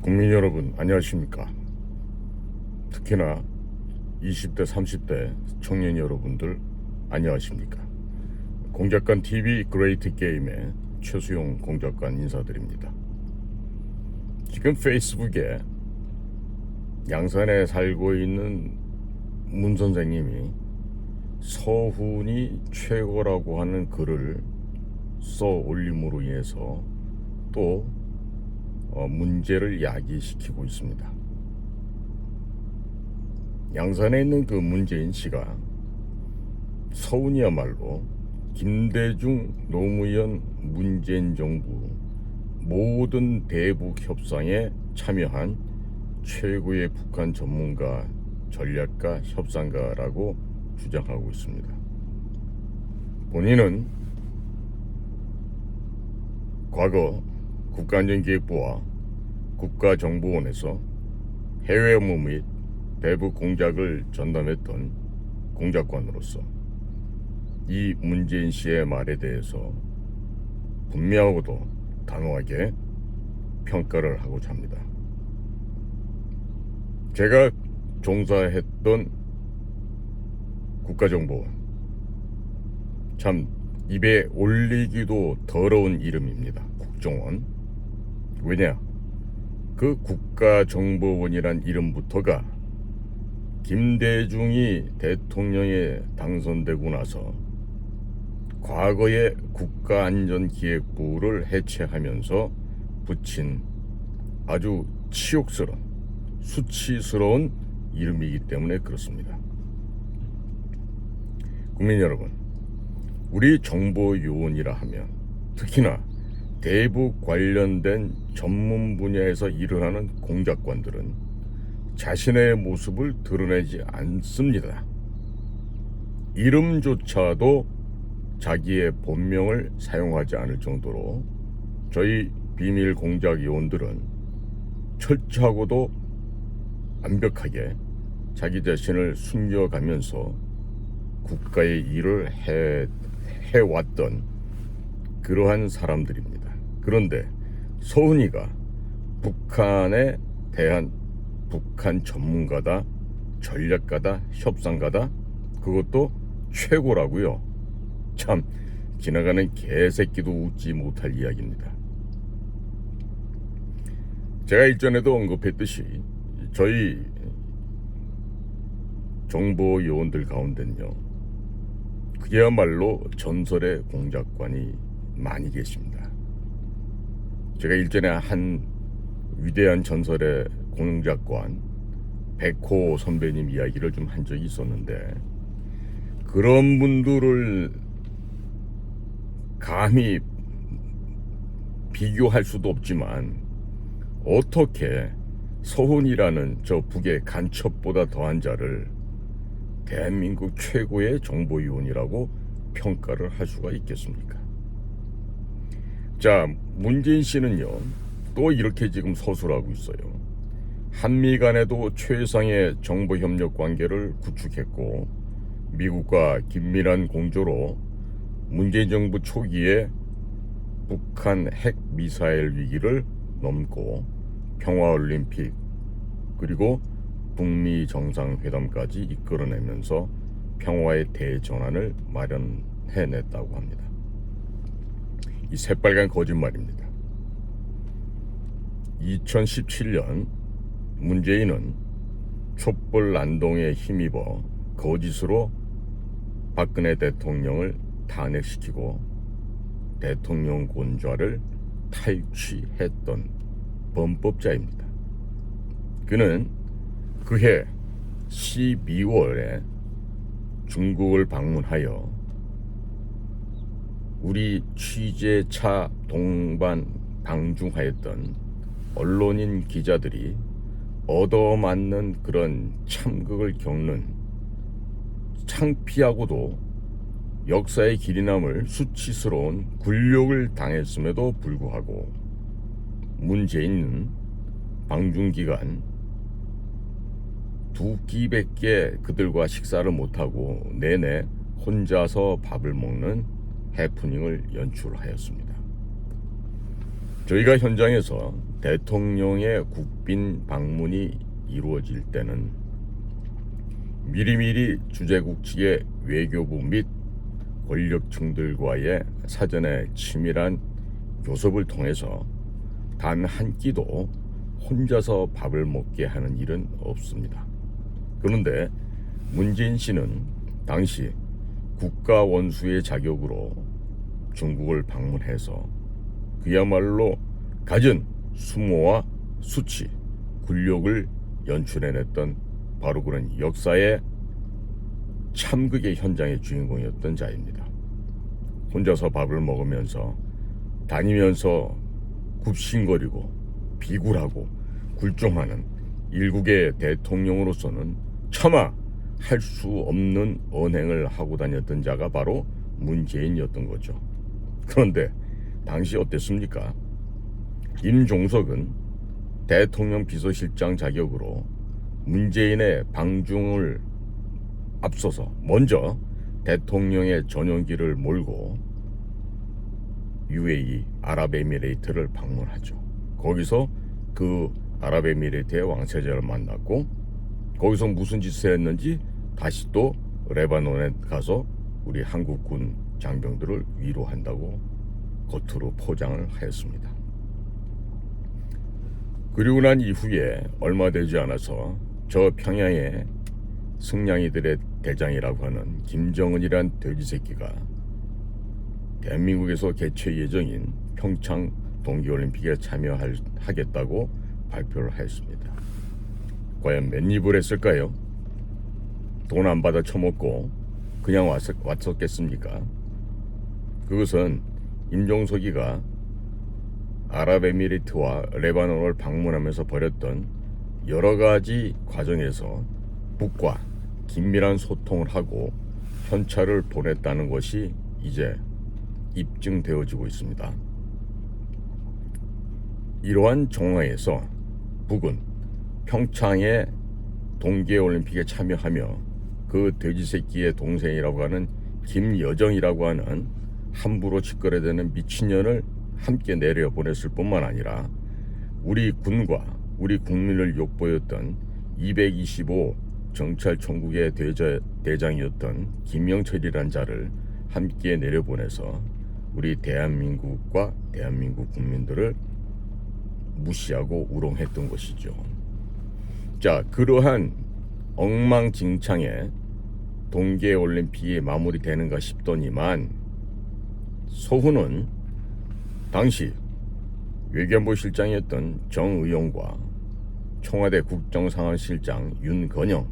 국민 여러분 안녕하십니까. 특히나 20대 30대 청년 여러분들 안녕하십니까. 공작관 TV 그레이트 게임의 최수용 공작관 인사드립니다. 지금 페이스북에 양산에 살고 있는 문 선생님이 서훈이 최고라고 하는 글을 써 올림으로 인해서 또 문제를 야기시키고 있습니다. 양산에 있는 그 문재인 씨가 서훈이야말로 김대중, 노무현, 문재인 정부 모든 대북 협상에 참여한 최고의 북한 전문가, 전략가, 협상가라고 주장하고 있습니다. 본인은 과거 국가안전기획부와 국가정보원에서 해외 업무 및 대북 공작을 전담했던 공작관으로서 이 문재인 씨의 말에 대해서 분명하고도 단호하게 평가를 하고자 합니다. 제가 종사했던 국가정보원, 참 입에 올리기도 더러운 이름입니다. 국정원. 왜냐? 그 국가정보원이란 이름부터가 김대중이 대통령에 당선되고 나서 과거에 국가안전기획부를 해체하면서 붙인 아주 치욕스러운, 수치스러운 이름이기 때문에 그렇습니다. 국민 여러분, 우리 정보요원이라 하면 특히나 대북 관련된 전문 분야에서 일을 하는 공작관들은 자신의 모습을 드러내지 않습니다. 이름조차도 자기의 본명을 사용하지 않을 정도로 저희 비밀 공작 요원들은 철저하고도 완벽하게 자기 자신을 숨겨가면서 국가의 일을 해왔던 그러한 사람들입니다. 그런데 서훈이가 북한에 대한 북한 전문가다, 전략가다, 협상가다, 그것도 최고라고요. 참 지나가는 개새끼도 웃지 못할 이야기입니다. 제가 일전에도 언급했듯이 저희 정보 요원들 가운데는요, 그야말로 전설의 공작관이 많이 계십니다. 제가 일전에 한 위대한 전설의 공작관 백호 선배님 이야기를 좀 한 적이 있었는데, 그런 분들을 감히 비교할 수도 없지만 어떻게 서훈이라는 저 북의 간첩보다 더한 자를 대한민국 최고의 정보요원이라고 평가를 할 수가 있겠습니까? 자, 문재인 씨는요, 또 이렇게 지금 서술하고 있어요. 한미 간에도 최상의 정보협력 관계를 구축했고, 미국과 긴밀한 공조로 문재인 정부 초기에 북한 핵 미사일 위기를 넘고 평화올림픽 그리고 북미 정상회담까지 이끌어내면서 평화의 대전환을 마련해냈다고 합니다. 이 새빨간 거짓말입니다. 2017년 문재인은 촛불 난동에 힘입어 거짓으로 박근혜 대통령을 탄핵시키고 대통령 권좌를 탈취했던 범법자입니다. 그는 그해 12월에 중국을 방문하여 우리 취재차 동반 방중하였던 언론인 기자들이 얻어맞는 그런 참극을 겪는 창피하고도 역사의 길이 남을 수치스러운 굴욕을 당했음에도 불구하고 문재인은 방중기간 두 끼밖에 그들과 식사를 못하고 내내 혼자서 밥을 먹는 해프닝을 연출하였습니다. 저희가 현장에서 대통령의 국빈 방문이 이루어질 때는 미리미리 주재국 측의 외교부 및 권력층들과의 사전에 치밀한 교섭을 통해서 단 한 끼도 혼자서 밥을 먹게 하는 일은 없습니다. 그런데 문재인 씨는 당시 국가 원수의 자격으로 중국을 방문해서 그야말로 갖은 수모와 수치, 굴욕을 연출해냈던 바로 그런 역사의 참극의 현장의 주인공이었던 자입니다. 혼자서 밥을 먹으면서 다니면서 굽신거리고 비굴하고 굴종하는 일국의 대통령으로서는 차마 할 수 없는 언행을 하고 다녔던 자가 바로 문재인이었던 거죠. 그런데 당시 어땠습니까? 임종석은 대통령 비서실장 자격으로 문재인의 방중을 앞서서 먼저 대통령의 전용기를 몰고 UAE 아랍에미레이트를 방문하죠. 거기서 그 아랍에미레이트의 왕세자를 만났고 거기서 무슨 짓을 했는지 다시 또 레바논에 가서 우리 한국군 장병들을 위로한다고 겉으로 포장을 하였습니다. 그리고 난 이후에 얼마 되지 않아서 저 평양의 승냥이들의 대장이라고 하는 김정은이란 돼지새끼가 대한민국에서 개최 예정인 평창 동계올림픽에 참여하겠다고 발표를 했습니다. 과연 몇 입을 했을까요? 돈 안 받아 처먹고 그냥 왔었겠습니까? 그것은 임종석이가 아랍에미리트와 레바논을 방문하면서 벌였던 여러 가지 과정에서 북과 긴밀한 소통을 하고 현찰을 보냈다는 것이 이제 입증되어지고 있습니다. 이러한 정황에서 북은 평창의 동계올림픽에 참여하며 그 돼지새끼의 동생이라고 하는 김여정이라고 하는 함부로 짓거려대는 미친년을 함께 내려보냈을 뿐만 아니라 우리 군과 우리 국민을 욕보였던 225 정찰총국의 대장이었던 김영철이란 자를 함께 내려보내서 우리 대한민국과 대한민국 국민들을 무시하고 우롱했던 것이죠. 자, 그러한 엉망진창의 동계올림픽이 마무리되는가 싶더니만 소훈은 당시 외교안보 실장이었던 정의용과 청와대 국정상황실장 윤건영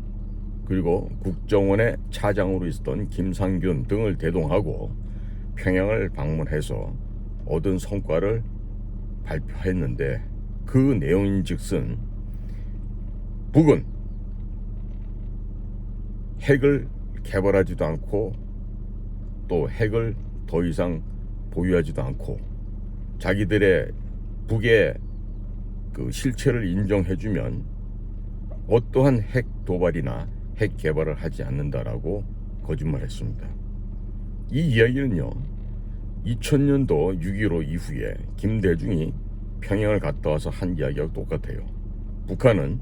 그리고 국정원의 차장으로 있었던 김상균 등을 대동하고 평양을 방문해서 얻은 성과를 발표했는데 그 내용인즉슨 북은 핵을 개발하지도 않고 또 핵을 더 이상 보유하지도 않고 자기들의 북의 그 실체를 인정해주면 어떠한 핵 도발이나 핵 개발을 하지 않는다라고 거짓말했습니다. 이 이야기는요 2000년도 6.15 이후에 김대중이 평양을 갔다 와서 한 이야기하고 똑같아요. 북한은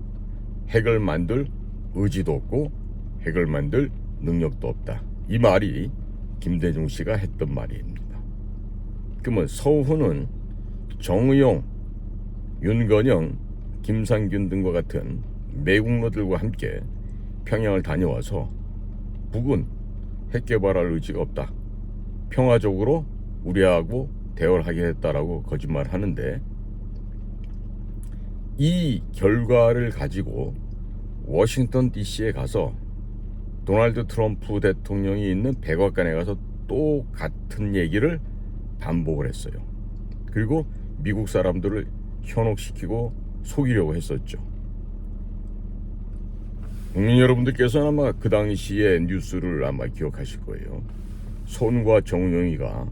핵을 만들 의지도 없고 핵을 만들 능력도 없다. 이 말이 김대중 씨가 했던 말입니다. 그러면 서훈은 정의용, 윤건영, 김상균 등과 같은 매국노들과 함께 평양을 다녀와서 북은 핵 개발할 의지가 없다. 평화적으로 우리하고 대화를 하게 했다라고 거짓말하는데 이 결과를 가지고 워싱턴 DC에 가서 도널드 트럼프 대통령이 있는 백악관에 가서 또 같은 얘기를 반복을 했어요. 그리고 미국 사람들을 현혹시키고 속이려고 했었죠. 국민 여러분들께서는 아마 그 당시의 뉴스를 아마 기억하실 거예요. 손과 정용이가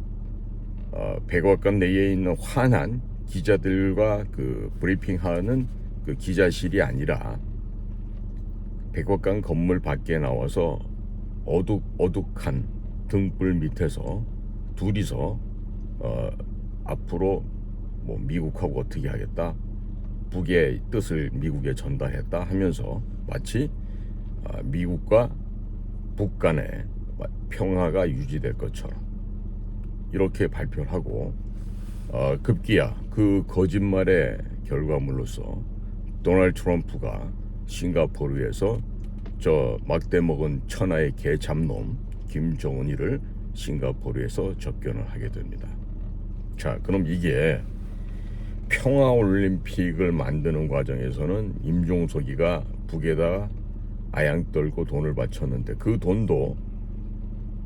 백악관 내에 있는 환한 기자들과 그 브리핑하는 그 기자실이 아니라 백악관 건물 밖에 나와서 어둑어둑한 등불 밑에서 둘이서 앞으로 뭐 미국하고 어떻게 하겠다 북의 뜻을 미국에 전달했다 하면서 마치 미국과 북 간의 평화가 유지될 것처럼 이렇게 발표를 하고 급기야 그 거짓말의 결과물로서 도널드 트럼프가 싱가포르에서 저 막대 먹은 천하의 개 잡놈 김정은이를 싱가포르에서 접견을 하게 됩니다. 자, 그럼 이게 평화올림픽을 만드는 과정에서는 임종석이가 북에다가 아양 떨고 돈을 바쳤는데 그 돈도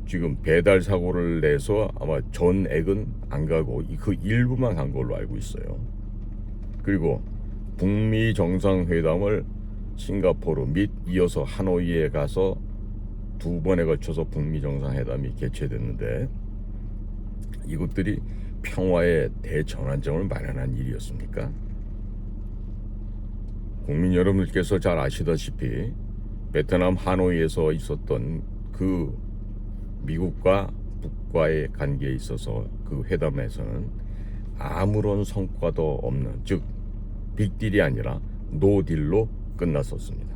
지금 배달 사고를 내서 아마 전액은 안 가고 그 일부만 간 걸로 알고 있어요. 그리고 북미 정상회담을 싱가포르 및 이어서 하노이에 가서 2번에 걸쳐서 북미 정상회담이 개최됐는데 이것들이 평화의 대전환점을 마련한 일이었습니까? 국민 여러분들께서 잘 아시다시피 베트남 하노이에서 있었던 그 미국과 북과의 관계에 있어서 그 회담에서는 아무런 성과도 없는, 즉 빅딜이 아니라 노딜로 끝났었습니다.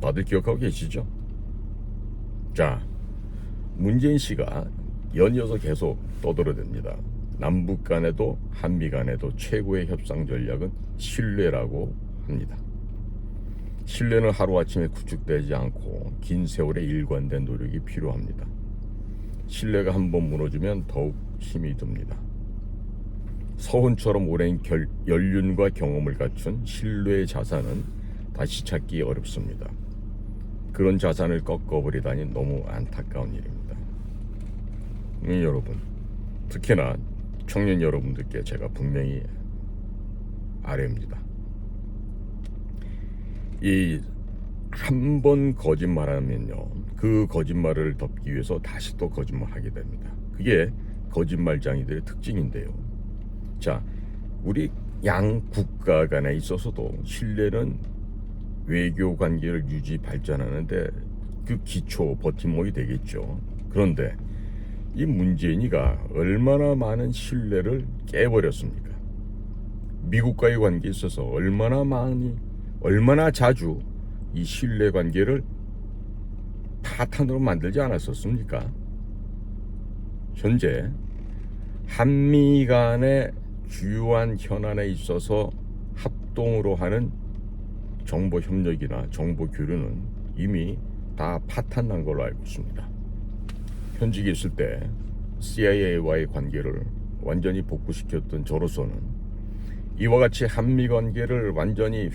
다들 기억하고 계시죠? 자, 문재인 씨가 연이어서 계속 떠들어댑니다. 남북 간에도 한미 간에도 최고의 협상 전략은 신뢰라고 합니다. 신뢰는 하루아침에 구축되지 않고 긴 세월의 일관된 노력이 필요합니다. 신뢰가 한번 무너지면 더욱 힘이 듭니다. 서훈처럼 오랜 연륜과 경험을 갖춘 신뢰의 자산은 다시 찾기 어렵습니다. 그런 자산을 꺾어버리다니 너무 안타까운 일입니다. 여러분, 특히나 청년 여러분들께 제가 분명히 아뢰입니다. 이 한 번 거짓말하면요, 그 거짓말을 덮기 위해서 다시 또 거짓말하게 됩니다. 그게 거짓말장이들의 특징인데요. 자, 우리 양 국가 간에 있어서도 신뢰는 외교 관계를 유지 발전하는데 그 기초 버팀목이 되겠죠. 그런데 이 문재인이가 얼마나 많은 신뢰를 깨버렸습니까? 미국과의 관계에 있어서 얼마나 자주 이 신뢰 관계를 파탄으로 만들지 않았었습니까? 현재 한미 간의 주요한 현안에 있어서 합동으로 하는 정보 협력이나 정보 교류는 이미 다 파탄난 걸로 알고 있습니다. 현직에 있을 때 CIA와의 관계를 완전히 복구시켰던 저로서는 이와 같이 한미 관계를 완전히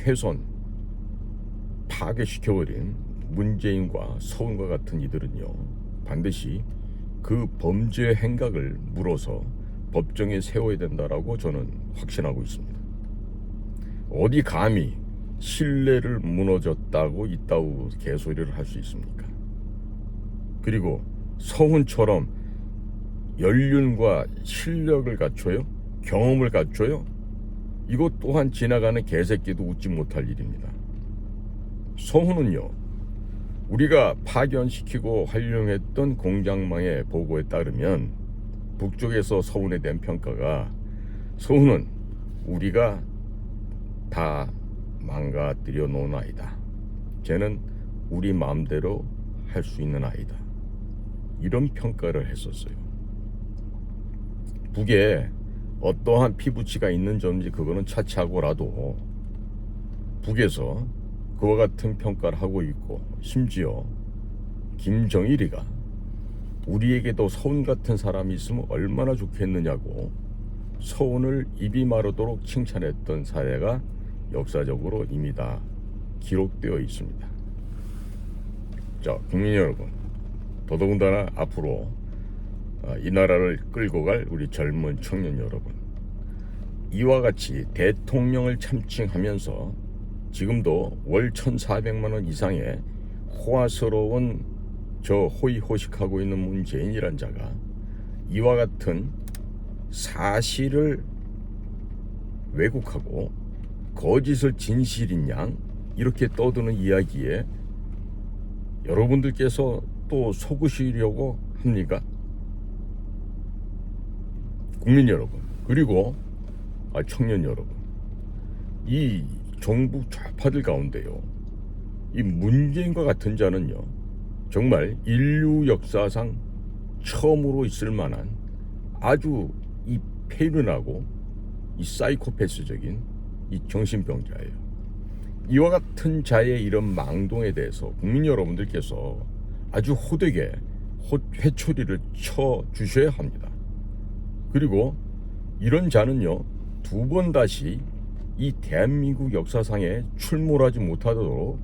파괴시켜버린 문재인과 서훈과 같은 이들은요, 반드시 그 범죄 행각을 물어서 법정에 세워야 된다라고 저는 확신하고 있습니다. 어디 감히 신뢰를 무너졌다고 이따구 개소리를 할 수 있습니까? 그리고 서훈처럼 연륜과 실력을 갖춰요? 경험을 갖춰요? 이것 또한 지나가는 개새끼도 웃지 못할 일입니다. 서훈은요, 우리가 파견시키고 활용했던 공장망의 보고에 따르면 북쪽에서 서훈에 대한 평가가 서훈은 우리가 다 망가뜨려 놓은 아이다. 쟤는 우리 마음대로 할 수 있는 아이다. 이런 평가를 했었어요. 북에 어떠한 피부치가 있는 점인지 그거는 차치하고라도 북에서 그와 같은 평가를 하고 있고, 심지어 김정일이가 우리에게도 서훈 같은 사람이 있으면 얼마나 좋겠느냐고 서훈을 입이 마르도록 칭찬했던 사례가 역사적으로 이미 다 기록되어 있습니다. 자, 국민 여러분, 더더군다나 앞으로 이 나라를 끌고 갈 우리 젊은 청년 여러분, 이와 같이 대통령을 참칭하면서 지금도 월 1,400만 원 이상의 호화스러운 저 호의호식하고 있는 문재인이란 자가 이와 같은 사실을 왜곡하고 거짓을 진실인 양 이렇게 떠드는 이야기에 여러분들께서 또 속으시려고 합니까? 국민 여러분, 그리고 청년 여러분, 이 정부 좌파들 가운데요, 이 문재인과 같은 자는요, 정말 인류 역사상 처음으로 있을 만한 아주 이 폐륜하고 이 사이코패스적인 이 정신병자예요. 이와 같은 자의 이런 망동에 대해서 국민 여러분들께서 아주 호되게 회초리를 쳐 주셔야 합니다. 그리고 이런 자는요, 두 번 다시 이 대한민국 역사상에 출몰하지 못하도록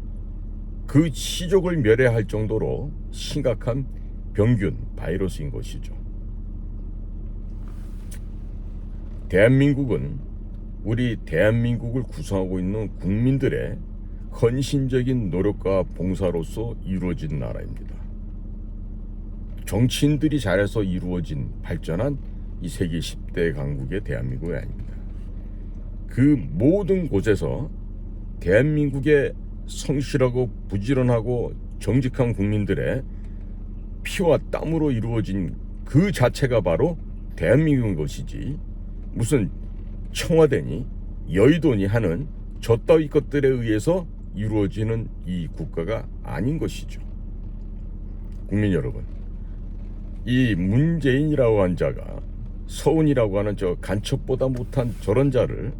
그 시족을 멸해할 정도로 심각한 병균 바이러스인 것이죠. 대한민국은 우리 대한민국을 구성하고 있는 국민들의 헌신적인 노력과 봉사로서 이루어진 나라입니다. 정치인들이 잘해서 이루어진 발전한 이 세계 10대 강국의 대한민국이 아닙니다. 그 모든 곳에서 대한민국의 성실하고 부지런하고 정직한 국민들의 피와 땀으로 이루어진 그 자체가 바로 대한민국인 것이지, 무슨 청와대니 여의도니 하는 저 따위 것들에 의해서 이루어지는 이 국가가 아닌 것이죠. 국민 여러분, 이 문재인이라고 한 자가 서훈이라고 하는 저 간첩보다 못한 저런 자를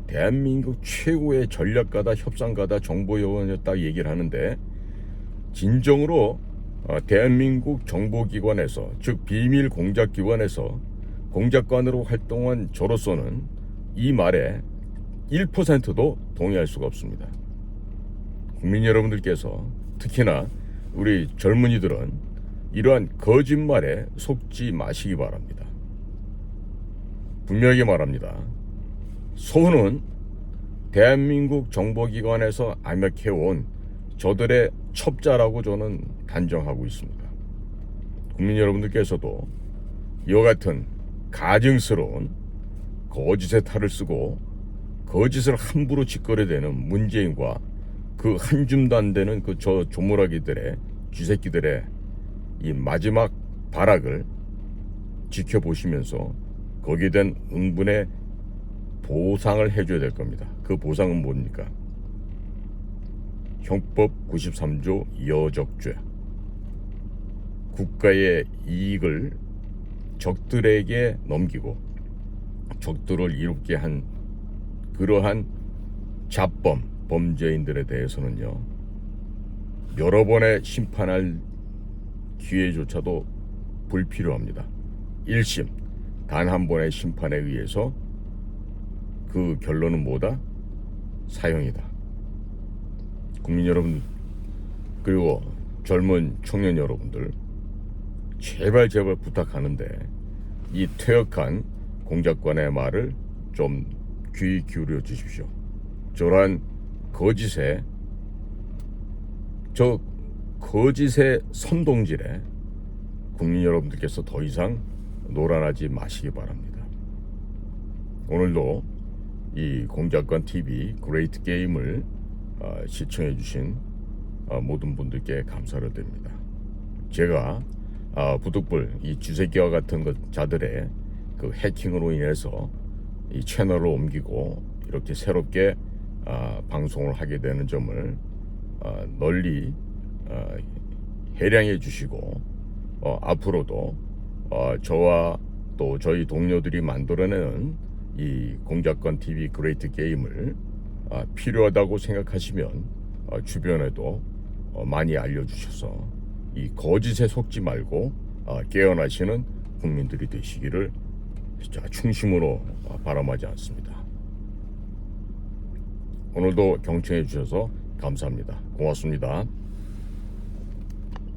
대한민국 최고의 전략가다, 협상가다, 정보요원이었다 얘기를 하는데, 진정으로 대한민국 정보기관에서, 즉 비밀 공작기관에서 공작관으로 활동한 저로서는 이 말에 1%도 동의할 수가 없습니다. 국민 여러분들께서 특히나 우리 젊은이들은 이러한 거짓말에 속지 마시기 바랍니다. 분명히 말합니다. 서훈은 대한민국 정보기관에서 암약해온 저들의 첩자라고 저는 단정하고 있습니다. 국민 여러분들께서도 이와 같은 가증스러운 거짓의 탈을 쓰고 거짓을 함부로 짓거려대는 문재인과 그 한 줌도 안 되는 그 저 조물아기들의 쥐새끼들의 이 마지막 발악을 지켜보시면서 거기에 대한 응분의 보상을 해줘야 될 겁니다. 그 보상은 뭡니까? 형법 93조 여적죄. 국가의 이익을 적들에게 넘기고 적들을 이롭게 한 그러한 잡범 범죄인들에 대해서는요, 여러 번의 심판할 기회조차도 불필요합니다. 1심 단 한 번의 심판에 의해서 그 결론은 뭐다? 사형이다. 국민 여러분, 그리고 젊은 청년 여러분들, 제발 부탁하는데 이 퇴역한 공작관의 말을 좀 귀 기울여 주십시오. 저러한 거짓의 선동질에 국민 여러분들께서 더 이상 놀아나지 마시기 바랍니다. 오늘도 이 공작관 TV 그레이트 게임을 시청해 주신 모든 분들께 감사를 드립니다. 제가 부득불 이 쥐새끼와 같은 자들의 그 해킹으로 인해서 이 채널을 옮기고 이렇게 새롭게 방송을 하게 되는 점을 널리 해량해 주시고, 앞으로도 저와 또 저희 동료들이 만들어내는 이 공작관 TV 그레이트 게임을 필요하다고 생각하시면 주변에도 많이 알려주셔서 이 거짓에 속지 말고 깨어나시는 국민들이 되시기를 충심으로 바람하지 않습니다. 오늘도 경청해 주셔서 감사합니다. 고맙습니다.